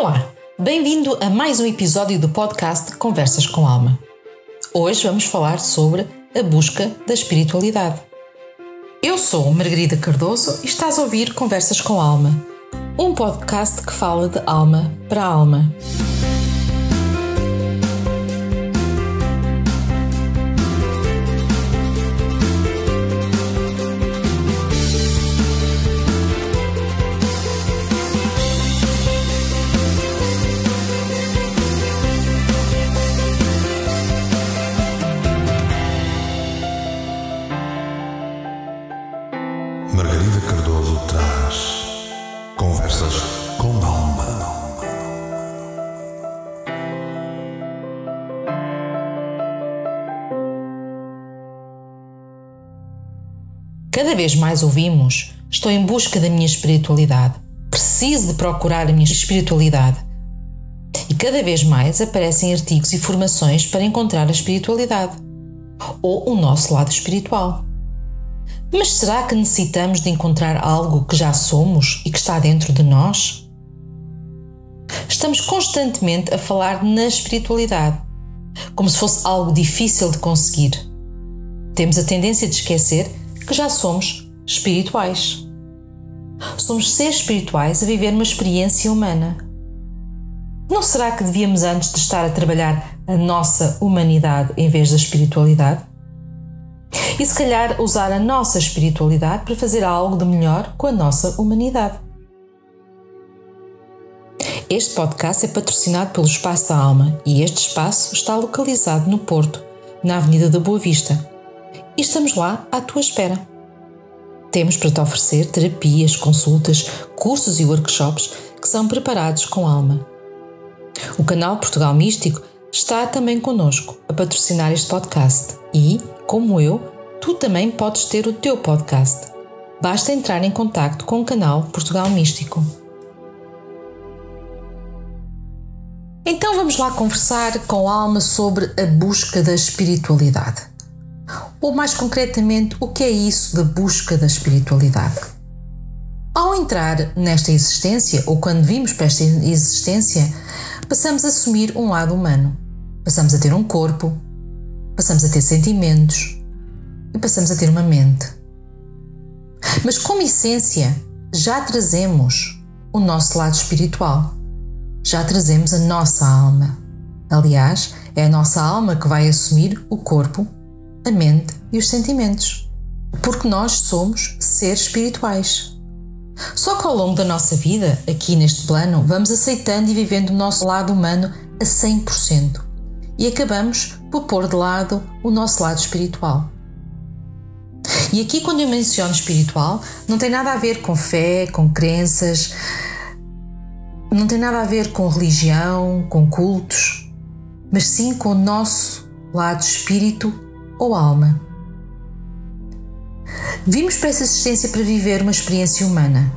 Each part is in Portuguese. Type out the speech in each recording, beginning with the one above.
Olá, bem-vindo a mais um episódio do podcast Conversas com Alma. Hoje vamos falar sobre a busca da espiritualidade. Eu sou Margarida Cardoso e estás a ouvir Conversas com Alma, um podcast que fala de alma para alma. Margarida Cardoso traz Conversas com Alma. Cada vez mais ouvimos: estou em busca da minha espiritualidade, preciso de procurar a minha espiritualidade. E cada vez mais aparecem artigos e formações para encontrar a espiritualidade, ou o nosso lado espiritual. Mas será que necessitamos de encontrar algo que já somos e que está dentro de nós? Estamos constantemente a falar na espiritualidade, como se fosse algo difícil de conseguir. Temos a tendência de esquecer que já somos espirituais. Somos seres espirituais a viver uma experiência humana. Não será que devíamos antes de estar a trabalhar a nossa humanidade em vez da espiritualidade? E se calhar usar a nossa espiritualidade para fazer algo de melhor com a nossa humanidade. Este podcast é patrocinado pelo Espaço da Alma e este espaço está localizado no Porto, na Avenida da Boa Vista. E estamos lá à tua espera. Temos para te oferecer terapias, consultas, cursos e workshops que são preparados com alma. O canal Portugal Místico está também connosco a patrocinar este podcast e, como eu, tu também podes ter o teu podcast. Basta entrar em contacto com o canal Portugal Místico. Então vamos lá conversar com a alma sobre a busca da espiritualidade. Ou mais concretamente, o que é isso da busca da espiritualidade? Ao entrar nesta existência, ou quando vimos para esta existência, passamos a assumir um lado humano. Passamos a ter um corpo, passamos a ter sentimentos, e passamos a ter uma mente. Mas como essência, já trazemos o nosso lado espiritual. Já trazemos a nossa alma. Aliás, é a nossa alma que vai assumir o corpo, a mente e os sentimentos. Porque nós somos seres espirituais. Só que ao longo da nossa vida, aqui neste plano, vamos aceitando e vivendo o nosso lado humano a 100%. E acabamos por pôr de lado o nosso lado espiritual. E aqui, quando eu menciono espiritual, não tem nada a ver com fé, com crenças, não tem nada a ver com religião, com cultos, mas sim com o nosso lado espírito ou alma. Vimos para essa existência para viver uma experiência humana.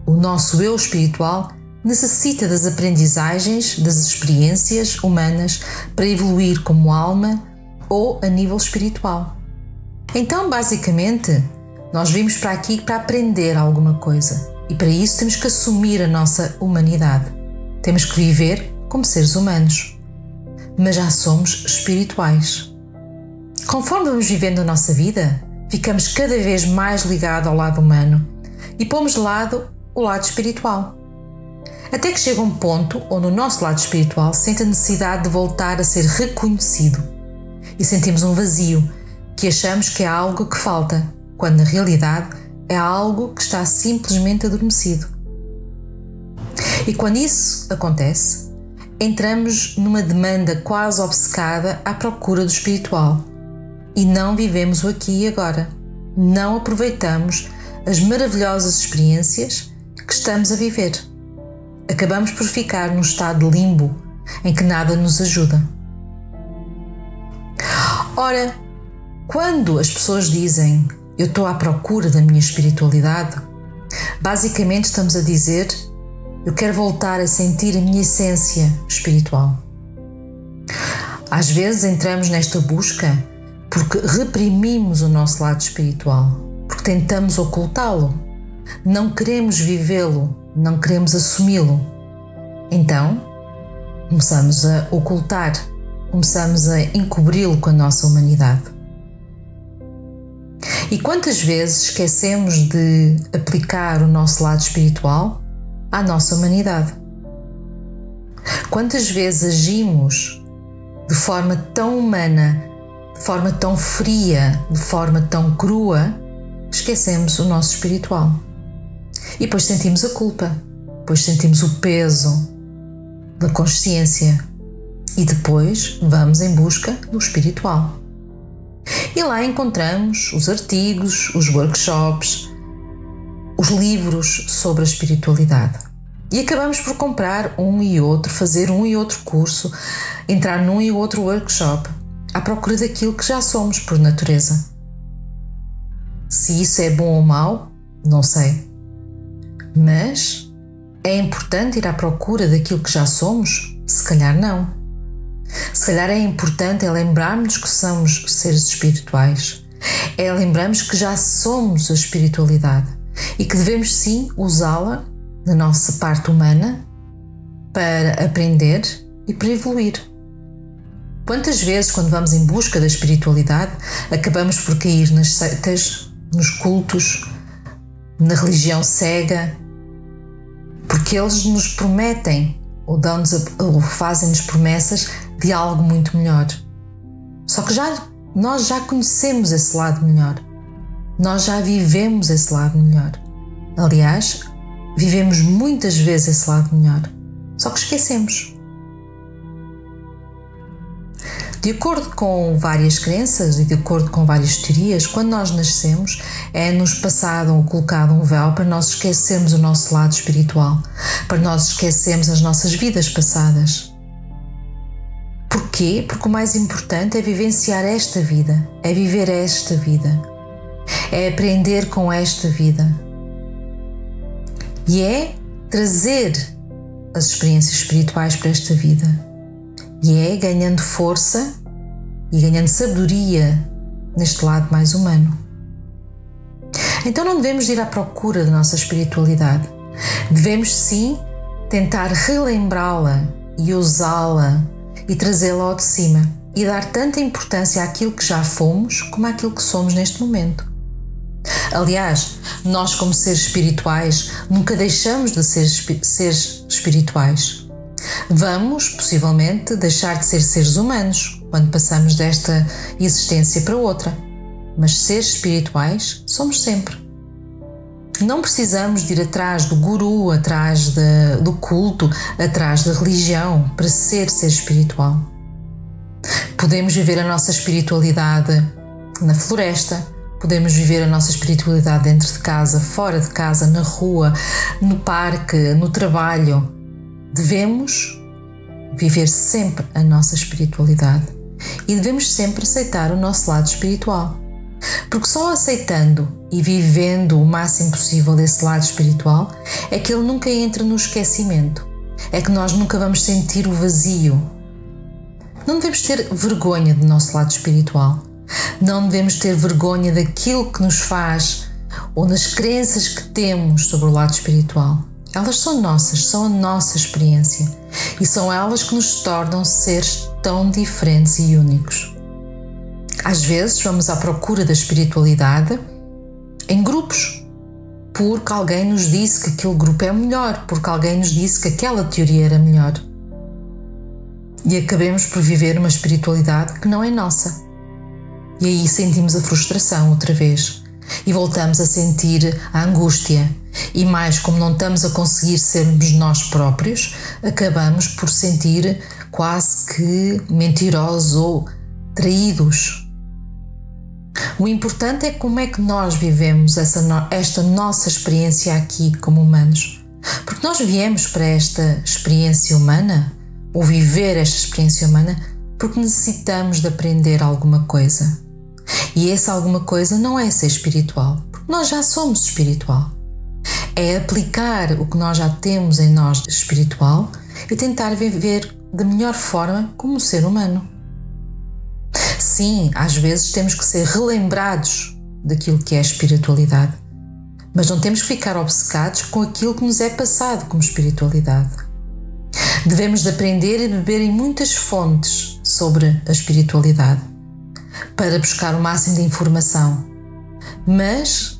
O nosso eu espiritual necessita das aprendizagens, das experiências humanas para evoluir como alma ou a nível espiritual. Então, basicamente, nós vimos para aqui para aprender alguma coisa e para isso temos que assumir a nossa humanidade. Temos que viver como seres humanos, mas já somos espirituais. Conforme vamos vivendo a nossa vida, ficamos cada vez mais ligados ao lado humano e pomos de lado o lado espiritual. Até que chega um ponto onde o nosso lado espiritual sente a necessidade de voltar a ser reconhecido e sentimos um vazio que achamos que é algo que falta, quando na realidade é algo que está simplesmente adormecido. E quando isso acontece, entramos numa demanda quase obcecada à procura do espiritual e não vivemos o aqui e agora. Não aproveitamos as maravilhosas experiências que estamos a viver. Acabamos por ficar num estado de limbo em que nada nos ajuda. Ora, quando as pessoas dizem eu estou à procura da minha espiritualidade, basicamente estamos a dizer eu quero voltar a sentir a minha essência espiritual. Às vezes entramos nesta busca porque reprimimos o nosso lado espiritual, porque tentamos ocultá-lo, não queremos vivê-lo, não queremos assumi-lo. Então, começamos a ocultar, começamos a encobri-lo com a nossa humanidade. E quantas vezes esquecemos de aplicar o nosso lado espiritual à nossa humanidade? Quantas vezes agimos de forma tão humana, de forma tão fria, de forma tão crua, que esquecemos o nosso espiritual? E depois sentimos a culpa, depois sentimos o peso da consciência e depois vamos em busca do espiritual. E lá encontramos os artigos, os workshops, os livros sobre a espiritualidade. E acabamos por comprar um e outro, fazer um e outro curso, entrar num e outro workshop, à procura daquilo que já somos por natureza. Se isso é bom ou mau, não sei. Mas é importante ir à procura daquilo que já somos? Se calhar não. Se calhar é importante lembrarmos que somos seres espirituais. Lembrarmos que já somos a espiritualidade e que devemos sim usá-la na nossa parte humana para aprender e para evoluir. Quantas vezes, quando vamos em busca da espiritualidade, acabamos por cair nas seitas, nos cultos, na religião cega, porque eles nos prometem ou fazem-nos promessas de algo muito melhor. Só que nós já conhecemos esse lado melhor. Nós já vivemos esse lado melhor. Aliás, vivemos muitas vezes esse lado melhor. Só que esquecemos. De acordo com várias crenças e de acordo com várias teorias, quando nós nascemos, é-nos passado ou colocado um véu para nós esquecermos o nosso lado espiritual, para nós esquecermos as nossas vidas passadas. Porquê? Porque o mais importante é vivenciar esta vida, é viver esta vida, é aprender com esta vida e é trazer as experiências espirituais para esta vida. E é ganhando força e ganhando sabedoria neste lado mais humano. Então não devemos ir à procura da nossa espiritualidade. Devemos sim tentar relembrá-la e usá-la e trazê-la ao de cima e dar tanta importância àquilo que já fomos como àquilo que somos neste momento. Aliás, nós como seres espirituais nunca deixamos de ser seres espirituais. Vamos, possivelmente, deixar de ser seres humanos quando passamos desta existência para outra, mas seres espirituais somos sempre. Não precisamos de ir atrás do guru, atrás do culto, atrás da religião para ser espiritual. Podemos viver a nossa espiritualidade na floresta, podemos viver a nossa espiritualidade dentro de casa, fora de casa, na rua, no parque, no trabalho. Devemos viver sempre a nossa espiritualidade e devemos sempre aceitar o nosso lado espiritual. Porque só aceitando e vivendo o máximo possível desse lado espiritual é que ele nunca entra no esquecimento, é que nós nunca vamos sentir o vazio. Não devemos ter vergonha do nosso lado espiritual, não devemos ter vergonha daquilo que nos faz ou das crenças que temos sobre o lado espiritual. Elas são nossas, são a nossa experiência e são elas que nos tornam seres tão diferentes e únicos. Às vezes vamos à procura da espiritualidade em grupos, porque alguém nos disse que aquele grupo é melhor, porque alguém nos disse que aquela teoria era melhor. E acabemos por viver uma espiritualidade que não é nossa. E aí sentimos a frustração outra vez e voltamos a sentir a angústia. E mais, como não estamos a conseguir sermos nós próprios, acabamos por sentir quase que mentirosos ou traídos. O importante é como é que nós vivemos esta nossa experiência aqui como humanos. Porque nós viemos para esta experiência humana, ou viver esta experiência humana, porque necessitamos de aprender alguma coisa. E essa alguma coisa não é ser espiritual, porque nós já somos espiritual. É aplicar o que nós já temos em nós de espiritual e tentar viver da melhor forma como ser humano. Sim, às vezes temos que ser relembrados daquilo que é a espiritualidade, mas não temos que ficar obcecados com aquilo que nos é passado como espiritualidade. Devemos de aprender e beber em muitas fontes sobre a espiritualidade para buscar o máximo de informação. Mas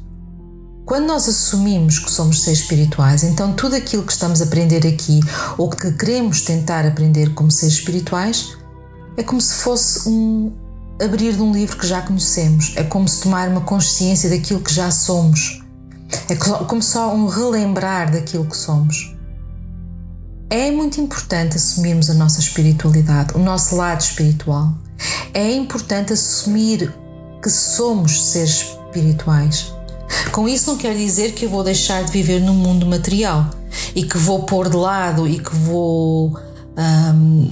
quando nós assumimos que somos seres espirituais, então tudo aquilo que estamos a aprender aqui ou que queremos tentar aprender como seres espirituais é como se fosse abrir de um livro que já conhecemos, é como se tomar uma consciência daquilo que já somos, é como só um relembrar daquilo que somos. É muito importante assumirmos a nossa espiritualidade, o nosso lado espiritual. É importante assumir que somos seres espirituais. Com isso não quer dizer que eu vou deixar de viver no mundo material e que vou pôr de lado e que vou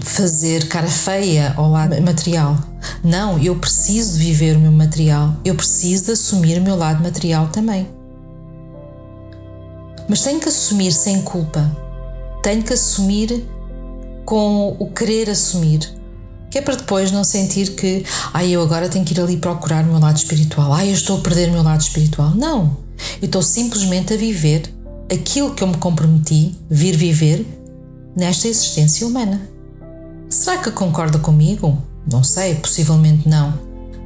fazer cara feia ao lado material. Não, eu preciso de viver o meu material, eu preciso de assumir o meu lado material também. Mas tenho que assumir sem culpa, tenho que assumir com o querer assumir, que é para depois não sentir que eu agora tenho que ir ali procurar o meu lado espiritual, eu estou a perder o meu lado espiritual. Não, eu estou simplesmente a viver aquilo que eu me comprometi vir viver nesta existência humana. Será que concorda comigo? Não sei, possivelmente não.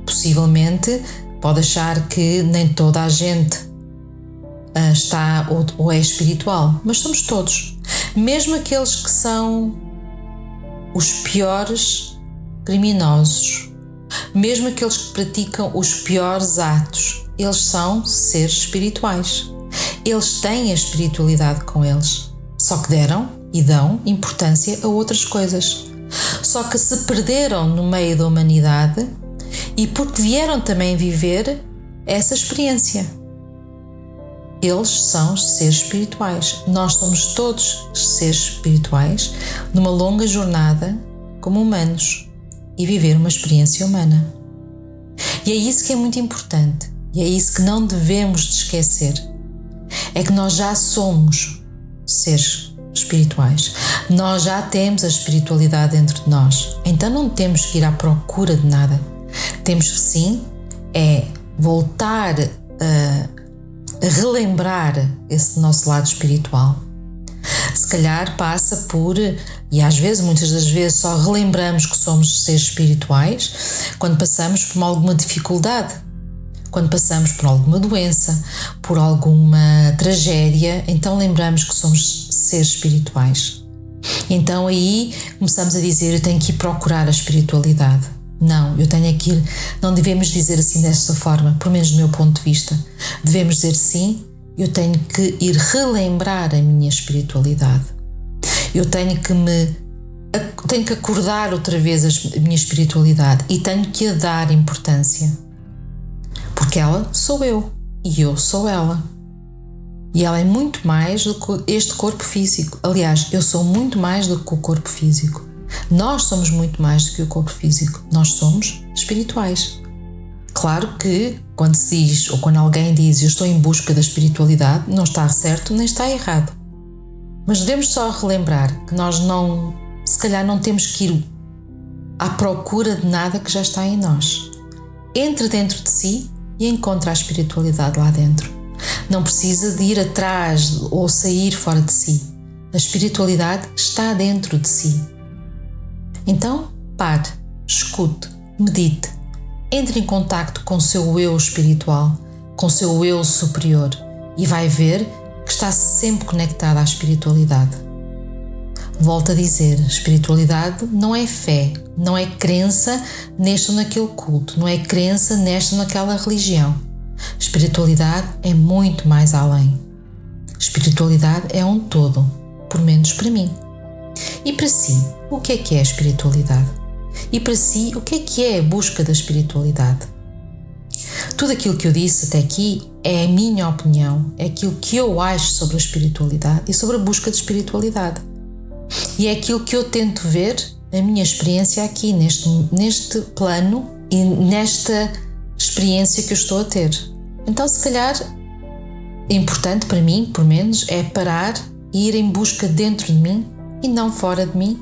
Possivelmente pode achar que nem toda a gente está ou é espiritual, mas somos todos. Mesmo aqueles que são os piores criminosos, mesmo aqueles que praticam os piores atos, eles são seres espirituais. Eles têm a espiritualidade com eles, só que deram e dão importância a outras coisas. Só que se perderam no meio da humanidade e porque vieram também viver essa experiência. Eles são seres espirituais. Nós somos todos seres espirituais numa longa jornada como humanos e viver uma experiência humana. E é isso que é muito importante e é isso que não devemos de esquecer. É que nós já somos seres espirituais. Nós já temos a espiritualidade dentro de nós. Então não temos que ir à procura de nada. Temos que sim voltar a relembrar esse nosso lado espiritual. Se calhar passa por, e às vezes, muitas das vezes, só relembramos que somos seres espirituais quando passamos por alguma dificuldade, quando passamos por alguma doença, por alguma tragédia, então lembramos que somos seres espirituais. Então aí começamos a dizer, eu tenho que ir procurar a espiritualidade. Não, não devemos dizer assim desta forma, pelo menos do meu ponto de vista. Devemos dizer sim, eu tenho que ir relembrar a minha espiritualidade. Eu tenho que acordar outra vez a minha espiritualidade e tenho que a dar importância. Porque ela sou eu e eu sou ela. E ela é muito mais do que este corpo físico. Aliás, eu sou muito mais do que o corpo físico. Nós somos muito mais do que o corpo físico. Nós somos espirituais. Claro que quando se diz, ou quando alguém diz eu estou em busca da espiritualidade, não está certo nem está errado. Mas devemos só relembrar que nós se calhar não temos que ir à procura de nada que já está em nós. Entre dentro de si e encontra a espiritualidade lá dentro. Não precisa de ir atrás ou sair fora de si. A espiritualidade está dentro de si. Então, pare, escute, medite, entre em contacto com o seu eu espiritual, com o seu eu superior e vai ver que está sempre conectado à espiritualidade. Volto a dizer, espiritualidade não é fé, não é crença neste ou naquele culto, não é crença nesta ou naquela religião. Espiritualidade é muito mais além. Espiritualidade é um todo, por menos para mim. E para si, o que é a espiritualidade? E para si, o que é a busca da espiritualidade? Tudo aquilo que eu disse até aqui é a minha opinião, é aquilo que eu acho sobre a espiritualidade e sobre a busca de espiritualidade. E é aquilo que eu tento ver, a minha experiência aqui, neste plano e nesta experiência que eu estou a ter. Então, se calhar, é importante para mim, por menos, é parar e ir em busca dentro de mim e não fora de mim,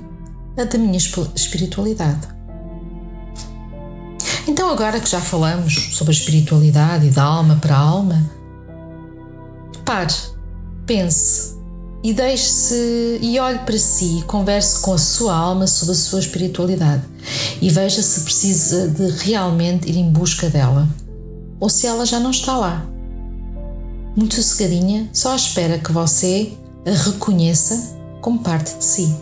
a da minha espiritualidade. Então, agora que já falamos sobre a espiritualidade e da alma para a alma, pare, pense e deixe-se e olhe para si e converse com a sua alma sobre a sua espiritualidade e veja se precisa de realmente ir em busca dela ou se ela já não está lá. Muito sossegadinha, só à espera que você a reconheça como parte de si.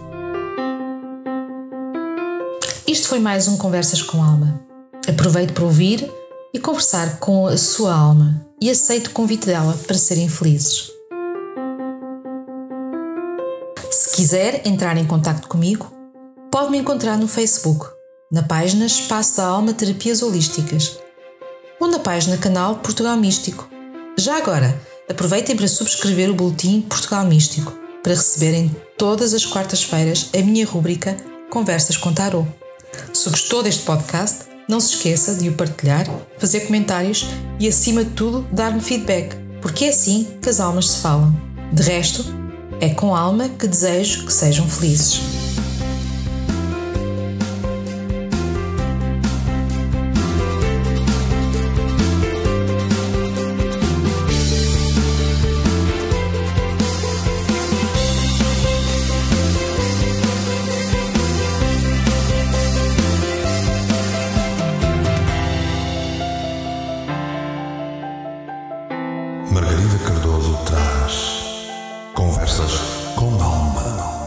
Isto foi mais um Conversas com Alma. Aproveite para ouvir e conversar com a sua alma e aceite o convite dela para serem felizes. Se quiser entrar em contacto comigo, pode me encontrar no Facebook, na página Espaço da Alma Terapias Holísticas ou na página Canal Portugal Místico. Já agora, aproveitem para subscrever o boletim Portugal Místico para receberem todas as quartas-feiras a minha rúbrica Conversas com Tarot. Se gostou deste podcast, não se esqueça de o partilhar, fazer comentários e, acima de tudo, dar-me feedback, porque é assim que as almas se falam. De resto, é com alma que desejo que sejam felizes. Margarida Cardoso traz Conversas com Alma.